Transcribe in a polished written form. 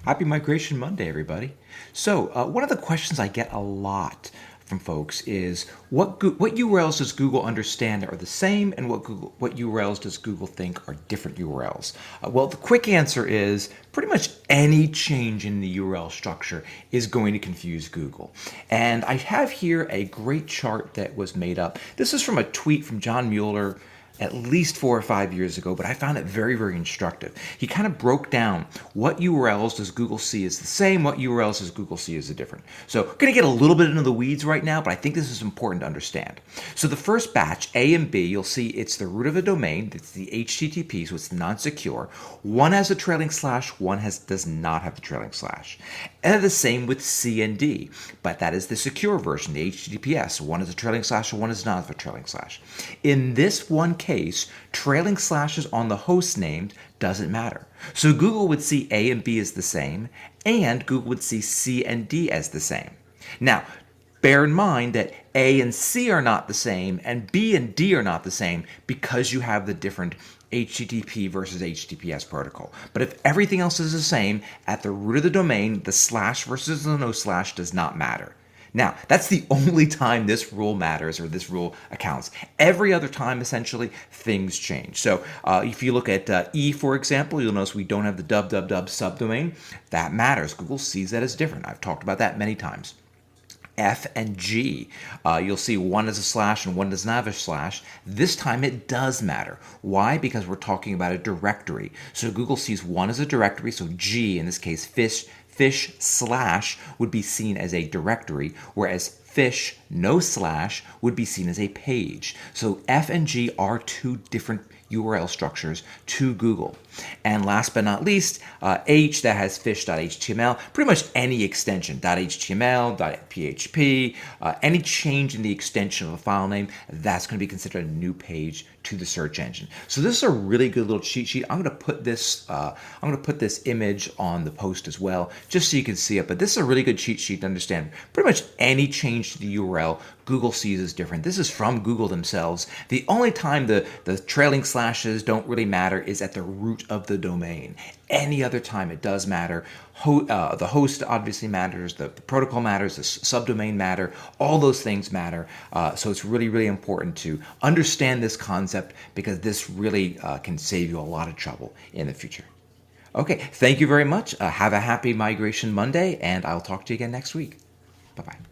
Happy Migration Monday, everybody. So, one of the questions I get a lot from folks is what URLs does Google understand that are the same, and what URLs does Google think are different URLs? Well, the quick answer is pretty much any change in the URL structure is going to confuse Google. And I have here a great chart that was made up. This is from a tweet from John Mueller at least 4 or 5 years ago, but I found it very, very instructive. He kind of broke down what URLs does Google see as the same, what URLs does Google see as the different. So I'm going to get a little bit into the weeds right now, but I think this is important to understand. So the first batch, A and B, you'll see it's the root of a domain. It's the HTTP, so it's non-secure. One has a trailing slash, one does not have the trailing slash. And the same with C and D, but that is the secure version, the HTTPS. One is a trailing slash, and one is not a trailing slash. In this one case, trailing slashes on the host named doesn't matter. So Google would see A and B as the same, and Google would see C and D as the same. Now, bear in mind that A and C are not the same, and B and D are not the same because you have the different HTTP versus HTTPS protocol. But if everything else is the same, at the root of the domain, the slash versus the no slash does not matter. Now, that's the only time this rule matters or this rule accounts. Every other time, essentially, things change. So if you look at E, for example, you'll notice we don't have the www subdomain. That matters. Google sees that as different. I've talked about that many times. F and G, you'll see one is a slash and one does not have a slash. This time it does matter. Why? Because we're talking about a directory. So Google sees one as a directory, so G, in this case, fish slash would be seen as a directory, whereas fish no slash would be seen as a page. So F and G are two different URL structures to Google. And last but not least, H, that has fish.html, pretty much any extension, .html, .php, any change in the extension of a file name, that's going to be considered a new page to the search engine. So this is a really good little cheat sheet. I'm going to put this image on the post as well, just so you can see it. But this is a really good cheat sheet to understand pretty much any change to the URL Google sees as different. This is from Google themselves. The only time the trailing slashes don't really matter is at the root of the domain. Any other time it does matter. The host obviously matters, the protocol matters, the subdomain matter, all those things matter. So it's really, really important to understand this concept because this really can save you a lot of trouble in the future. Okay, thank you very much. Have a happy Migration Monday, and I'll talk to you again next week. Bye-bye.